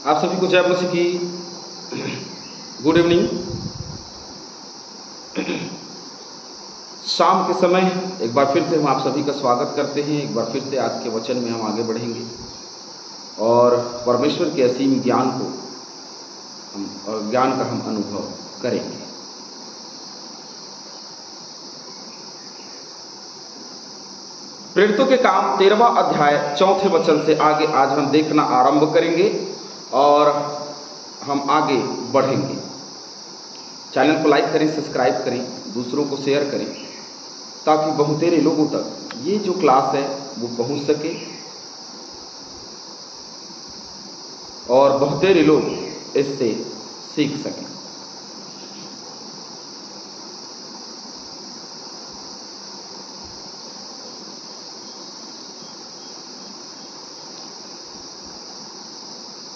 आप सभी को जय मसीह की गुड इवनिंग। शाम के समय एक बार फिर से हम आप सभी का स्वागत करते हैं। एक बार फिर से आज के वचन में हम आगे बढ़ेंगे और परमेश्वर के असीम ज्ञान का हम अनुभव करेंगे। प्रेरितों के काम 13वां अध्याय 4 वचन से आगे आज हम देखना आरंभ करेंगे और हम आगे बढ़ेंगे। चैनल को लाइक करें, सब्सक्राइब करें, दूसरों को शेयर करें ताकि बहुतेरे लोगों तक ये जो क्लास है वो पहुंच सके और बहुतेरे लोग इससे सीख सकें।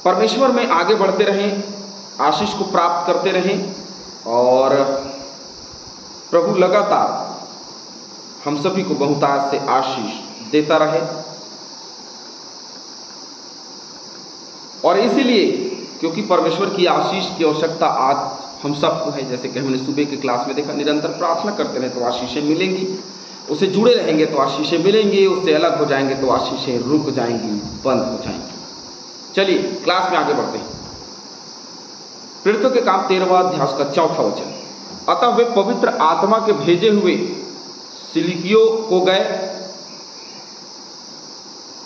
परमेश्वर में आगे बढ़ते रहें, आशीष को प्राप्त करते रहें और प्रभु लगातार हम सभी को बहुतायत से आशीष देता रहे। और इसीलिए क्योंकि परमेश्वर की आशीष की आवश्यकता आज हम सबको है, जैसे कि हमने सुबह की क्लास में देखा, निरंतर प्रार्थना करते रहे तो आशीषें मिलेंगी, उससे जुड़े रहेंगे तो आशीषें मिलेंगी, उससे अलग हो जाएंगे तो आशीषें रुक जाएंगी, बंद हो जाएंगी। चलिए क्लास में आगे बढ़ते हैं। प्रेरितों के काम 13वां अध्याय का 4 वचन। अतः वे पवित्र आत्मा के भेजे हुए सिलिकियो को गए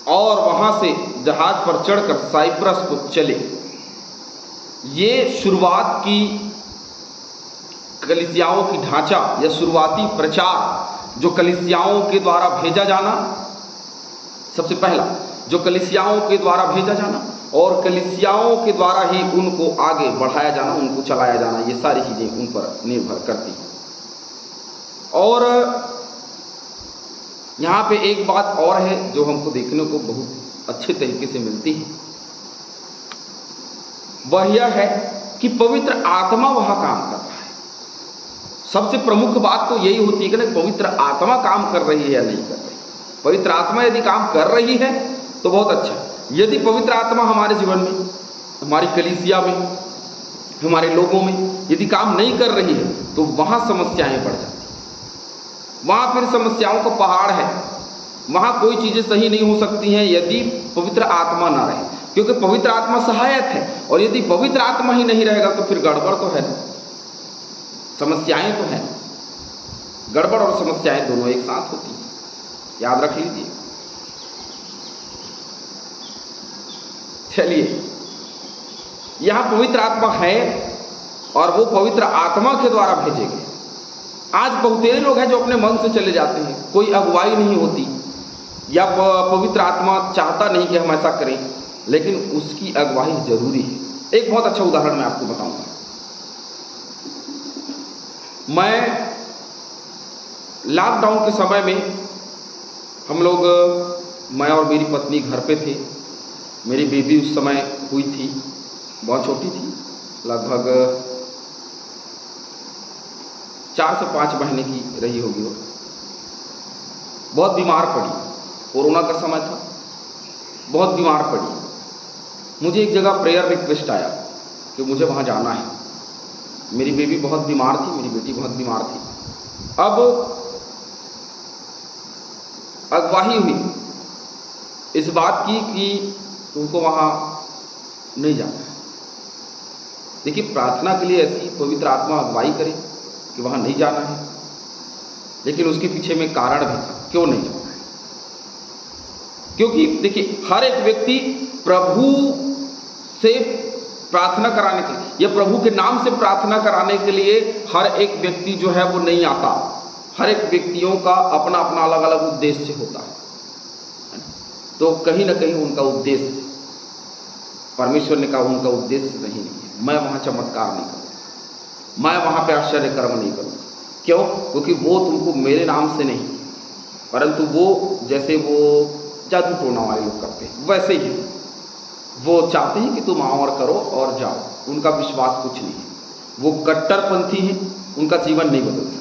और वहां से जहाज पर चढ़कर साइप्रस को चले। ये शुरुआत की कलीसियाओं की ढांचा या शुरुआती प्रचार जो कलीसियाओं के द्वारा भेजा जाना, सबसे पहला जो कलीसियाओं के द्वारा भेजा जाना और कलीसियाओं के द्वारा ही उनको आगे बढ़ाया जाना, उनको चलाया जाना, ये सारी चीज़ें उन पर निर्भर करती हैं। और यहाँ पे एक बात और है जो हमको देखने को बहुत अच्छे तरीके से मिलती है, वह यह है कि पवित्र आत्मा वहाँ काम कर रहा है। सबसे प्रमुख बात तो यही होती है कि ना, पवित्र आत्मा काम कर रही है या नहीं कर रही। पवित्र आत्मा यदि काम कर रही है तो बहुत अच्छा। यदि पवित्र आत्मा हमारे जीवन में, हमारी कलीसिया में, हमारे लोगों में यदि काम नहीं कर रही है तो वहाँ समस्याएं बढ़ जाती हैं। वहाँ फिर समस्याओं का पहाड़ है। वहाँ कोई चीज़ें सही नहीं हो सकती हैं यदि पवित्र आत्मा ना रहे, क्योंकि पवित्र आत्मा सहायक है और यदि पवित्र आत्मा ही नहीं रहेगा तो फिर गड़बड़ तो है ना, समस्याएं तो हैं। गड़बड़ और समस्याएं दोनों एक साथ होती हैं, याद रख लीजिए। चलिए, यहां पवित्र आत्मा है और वो पवित्र आत्मा के द्वारा भेजे गए। आज बहुतेरे लोग हैं जो अपने मन से चले जाते हैं, कोई अगुवाई नहीं होती या पवित्र आत्मा चाहता नहीं कि हम ऐसा करें, लेकिन उसकी अगुवाई जरूरी है। एक बहुत अच्छा उदाहरण मैं आपको बताऊंगा। मैं लॉकडाउन के समय में हम लोग, मैं और मेरी पत्नी घर पे थे। मेरी बेबी उस समय हुई थी, बहुत छोटी थी, लगभग 4 से 5 महीने की रही होगी वो। बहुत बीमार पड़ी, कोरोना का समय था, बहुत बीमार पड़ी। मुझे एक जगह प्रेयर रिक्वेस्ट आया कि मुझे वहाँ जाना है। मेरी बेबी बहुत बीमार थी, मेरी बेटी बहुत बीमार थी। अब अगवाही हुई इस बात की कि तुमको वहाँ नहीं जाना है। देखिए, प्रार्थना के लिए ऐसी पवित्र आत्मा अगुवाई करे कि वहाँ नहीं जाना है, लेकिन उसके पीछे में कारण भी था क्यों नहीं जाना है। क्योंकि देखिए, हर एक व्यक्ति प्रभु से प्रार्थना कराने के लिए या प्रभु के नाम से प्रार्थना कराने के लिए हर एक व्यक्ति जो है वो नहीं आता। हर एक व्यक्तियों का अपना अपना अलग अलग उद्देश्य होता है। तो कहीं ना कहीं उनका उद्देश्य, परमेश्वर ने कहा उनका उद्देश्य नहीं है। मैं वहाँ चमत्कार नहीं करूँगा, मैं वहाँ पे आश्चर्य कर्म नहीं करूँगा। क्यों? क्योंकि वो तुमको मेरे नाम से नहीं, परंतु वो जैसे वो जादू टोना वाले लोग करते हैं वैसे ही वो चाहते हैं कि तुम आओ और करो और जाओ। उनका विश्वास कुछ नहीं है, वो कट्टरपंथी हैं, उनका जीवन नहीं बदल सकता।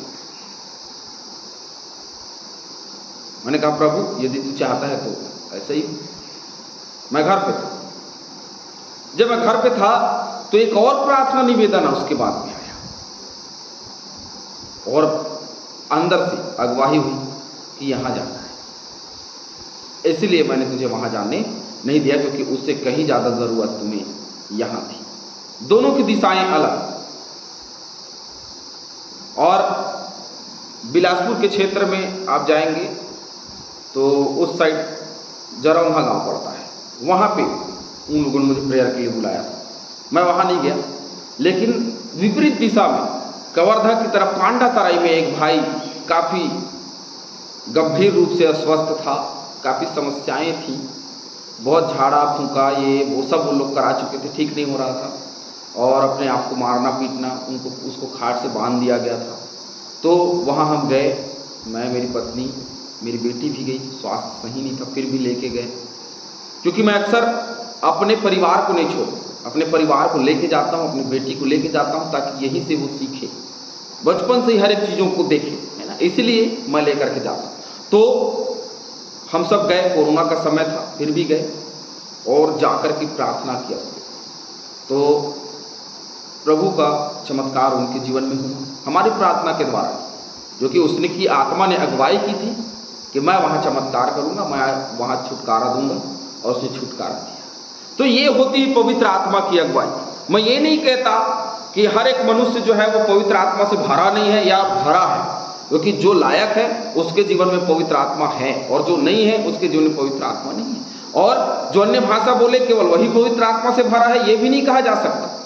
मैंने कहा प्रभु यदि तू चाहता है तो ऐसे ही। मैं घर पे था, जब मैं घर पे था तो एक और प्रार्थना निवेदन उसके बाद में आया और अंदर से अगवाही हुई कि यहाँ जाना है, इसलिए मैंने तुझे वहाँ जाने नहीं दिया, क्योंकि उससे कहीं ज़्यादा ज़रूरत तुम्हें यहाँ थी। दोनों की दिशाएं अलग। और बिलासपुर के क्षेत्र में आप जाएंगे तो उस साइड जरौंधा गांव पड़ता है, वहाँ पे उन लोगों ने मुझे प्रेयर के लिए बुलाया था। मैं वहाँ नहीं गया, लेकिन विपरीत दिशा में कवर्धा की तरफ पांडा तराई में एक भाई काफ़ी गंभीर रूप से अस्वस्थ था, काफ़ी समस्याएं थी, बहुत झाड़ा फूंका ये वो सब वो लोग करा चुके थे, ठीक नहीं हो रहा था और अपने आप को मारना पीटना, उसको खाट से बांध दिया गया था। तो वहाँ हम गए, मैं, मेरी पत्नी, मेरी बेटी भी गई, स्वास्थ्य सही नहीं था फिर भी लेके गए, क्योंकि मैं अक्सर अपने परिवार को नहीं छोड़ता, अपने परिवार को लेके जाता हूँ, अपनी बेटी को लेके जाता हूँ, ताकि यहीं से वो सीखे, बचपन से ही हर एक चीज़ों को देखे, है ना, इसलिए मैं लेकर के जाता हूँ। तो हम सब गए, कोरोना का समय था फिर भी गए और जाकर के प्रार्थना किया। तो प्रभु का चमत्कार उनके जीवन में हुआ हमारी प्रार्थना के द्वारा, जो कि उसने की आत्मा ने अगुवाई की थी कि मैं वहाँ चमत्कार करूँगा, मैं वहाँ छुटकारा दूंगा, और उसने छुटकारा दिया। तो ये होती है पवित्र आत्मा की अगुवाई। मैं ये नहीं कहता कि हर एक मनुष्य जो है वो पवित्र आत्मा से भरा नहीं है या भरा है, क्योंकि जो लायक है उसके जीवन में पवित्र आत्मा है और जो नहीं है उसके जीवन में पवित्र आत्मा नहीं है। और जो अन्य भाषा बोले केवल वही पवित्र आत्मा से भरा है, ये भी नहीं कहा जा सकता,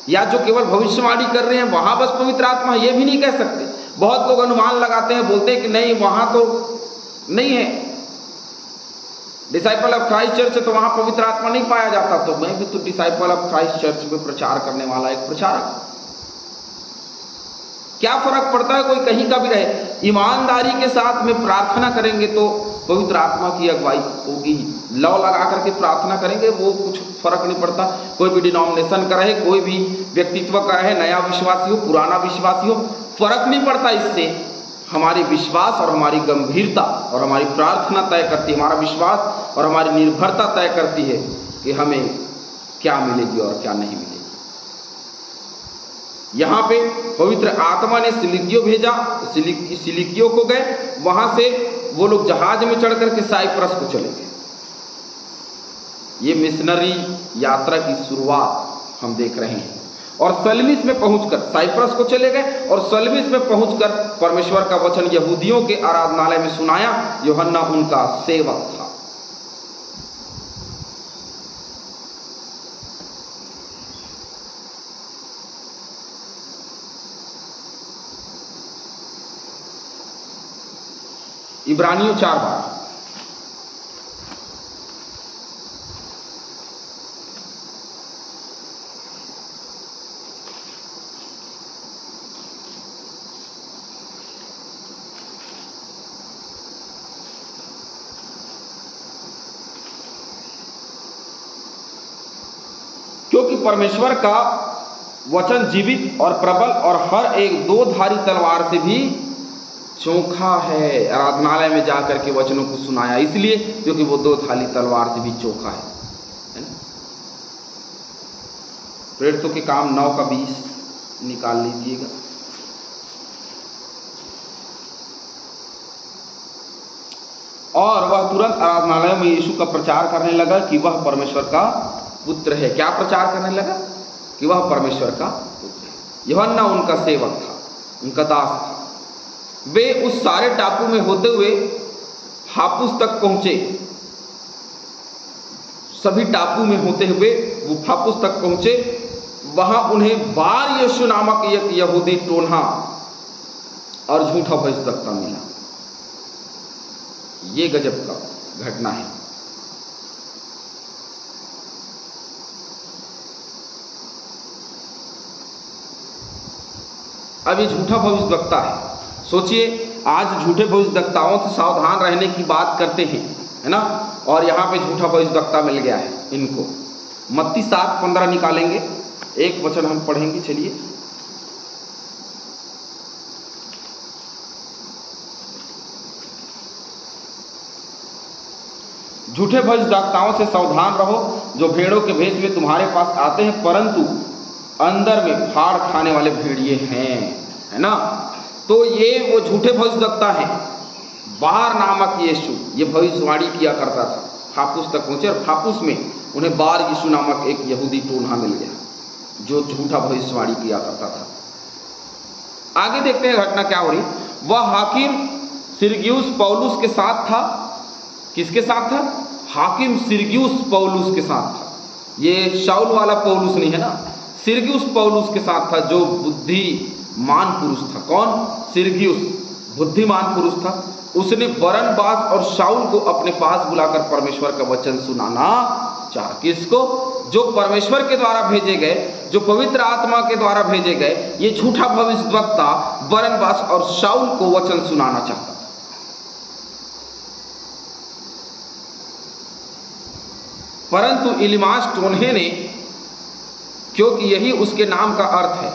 या जो केवल भविष्यवाणी कर रहे हैं वहां बस पवित्र आत्मा है, ये भी नहीं कह सकते। बहुत लोग अनुमान लगाते हैं, बोलते हैं कि नहीं वहां तो नहीं है, डिसाइपल ऑफ क्राइस्ट चर्च है तो वहां पवित्र आत्मा नहीं पाया जाता। तो मैं भी तो डिसाइपल ऑफ क्राइस्ट चर्च में प्रचार करने वाला एक प्रचारक, क्या फर्क पड़ता है, कोई कहीं का भी रहे, ईमानदारी के साथ में प्रार्थना करेंगे तो पवित्र आत्मा की अगुवाई होगी। लौ लगा करके प्रार्थना करेंगे वो कुछ फर्क नहीं पड़ता, कोई भी डिनोमिनेशन का रहे, कोई भी व्यक्तित्व का रहे, नया विश्वासी हो पुराना विश्वासी हो, फर्क नहीं पड़ता। इससे हमारी विश्वास और हमारी गंभीरता और हमारी प्रार्थना तय करती है, हमारा विश्वास और हमारी निर्भरता तय करती है कि हमें क्या मिलेगी और क्या नहीं मिलेगी। यहाँ पे पवित्र आत्मा ने सिलिकियो भेजा, सिलिकियो को गए, वहां से वो लोग जहाज में चढ़ करके साइप्रस को चले गए। ये मिशनरी यात्रा की शुरुआत हम देख रहे हैं। और सलमीस में पहुंचकर साइप्रस को चले गए और सलमीस में पहुंचकर परमेश्वर का वचन यहूदियों के आराधनालय में सुनाया। यूहन्ना उनका सेवक था। इब्रानियों 4:12। क्योंकि परमेश्वर का वचन जीवित और प्रबल और हर एक दो धारी तलवार से भी चोखा है। आराधनालय में जाकर के वचनों को सुनाया इसलिए क्योंकि वो दो धारी तलवार से भी चोखा है ना। प्रेरितों के काम 9:20 निकाल लीजिएगा। और वह तुरंत आराधनालय में यीशु का प्रचार करने लगा कि वह परमेश्वर का पुत्र है। क्या प्रचार करने लगा? कि वह परमेश्वर का पुत्र है। यूहन्ना उनका सेवक था, उनका दास था। वे उस सारे टापू में होते हुए हापुस तक पहुंचे। सभी टापू में होते हुए वो हापुस तक पहुंचे। वहां उन्हें बार यीशु नामक एक यहूदी टोन्हा और झूठा भविष्यवक्ता मिला। ये गजब का घटना है। अब ये झूठा भविष्यवक्ता है। सोचिए, आज झूठे भविष्यवक्ताओं से सावधान रहने की बात करते हैं, है ना, और यहाँ पे झूठा भविष्यवक्ता मिल गया है इनको। मत्ती 7:15 निकालेंगे, एक वचन हम पढ़ेंगे। चलिए, झूठे भविष्यवक्ताओं से सावधान रहो, जो भेड़ों के भेष में तुम्हारे पास आते हैं, परंतु अंदर में फाड़ खाने वाले भेड़िए हैं, है ना। तो ये वो झूठे भविष्यवक्ता हैं। बार नामक यीशु ये भविष्यवाणी किया करता था, फापुस तक पहुंचे और फापुस में उन्हें बार यीशु नामक एक यहूदी टोन्हा मिल गया जो झूठा भविष्यवाणी किया करता था। आगे देखते हैं घटना क्या हो रही। वह हाकिम सिरगियुस पौलुस के साथ था। किसके साथ था? हाकिम सिरगियुस पौलुस के साथ था। ये शाऊल वाला पौलुस नहीं है ना, सिरगियुस पौलुस के साथ था जो बुद्धिमान पुरुष था। कौन? सिरगियुस बुद्धिमान पुरुष था। उसने बरनबास और शाऊल को अपने पास बुलाकर परमेश्वर का वचन सुनाना चाहा। किसको? जो परमेश्वर के द्वारा भेजे गए, जो पवित्र आत्मा के द्वारा भेजे गए, ये झूठा भविष्यवक्ता बरनबास और शाऊल को वचन सुनाना चाहता था। परंतु इलीमास टोन्हे ने, क्योंकि यही उसके नाम का अर्थ है,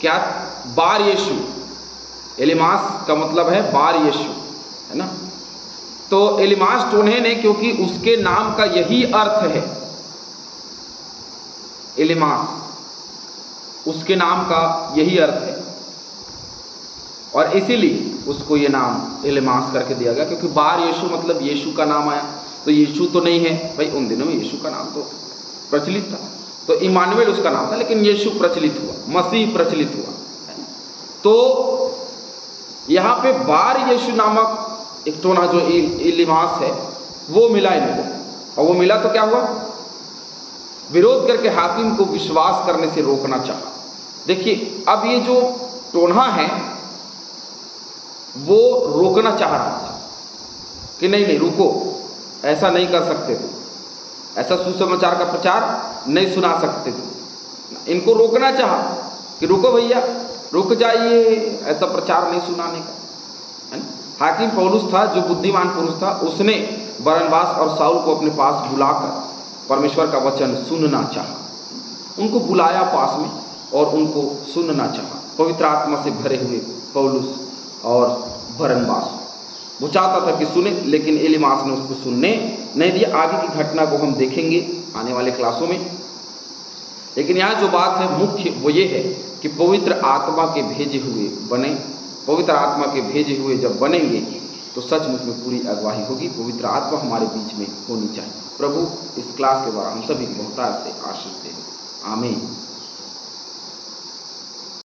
क्या? बार यीशु। एलिमास का मतलब है बार यीशु, है ना। तो एलिमास टोन्हे ने, क्योंकि उसके नाम का यही अर्थ है, एलिमास उसके नाम का यही अर्थ है, और इसीलिए उसको ये नाम एलिमास करके दिया गया। क्योंकि बार यीशु मतलब यीशु का नाम आया, तो यीशु तो नहीं है भाई, उन दिनों में यीशु का नाम तो प्रचलित था, तो इमानुएल उसका नाम था, लेकिन यीशु प्रचलित हुआ, मसीह प्रचलित हुआ। तो यहाँ पे बार यीशु नामक एक टोना जो इलीमास है वो मिला इनको, और वो मिला तो क्या हुआ? विरोध करके हाकिम को विश्वास करने से रोकना चाहा। देखिए, अब ये जो टोना है वो रोकना चाह रहा था कि नहीं नहीं रुको, ऐसा नहीं कर सकते थे, ऐसा सुसमाचार का प्रचार नहीं सुना सकते थे। इनको रोकना चाहा कि रुको भैया, रुक जाइए, ऐसा प्रचार नहीं सुनाने का, है ना। हाकिम पौलुस था जो बुद्धिमान पुरुष था, उसने बरनबास और शाऊल को अपने पास बुलाकर परमेश्वर का वचन सुनना चाहा। उनको बुलाया पास में और उनको सुनना चाहा। पवित्र आत्मा से भरे हुए पौलुस और बरनबास, वो चाहता था कि सुने, लेकिन एलीमास ने उसको सुनने नहीं दिया। आगे की घटना को हम देखेंगे आने वाले क्लासों में, लेकिन यहाँ जो बात है मुख्य वो ये है कि पवित्र आत्मा के भेजे हुए बने। पवित्र आत्मा के भेजे हुए जब बनेंगे तो सचमुच में पूरी अगुवाई होगी। पवित्र आत्मा हमारे बीच में होनी चाहिए। प्रभु इस क्लास के द्वारा हम सभी को बहुतायत से आशीष दे। आमीन।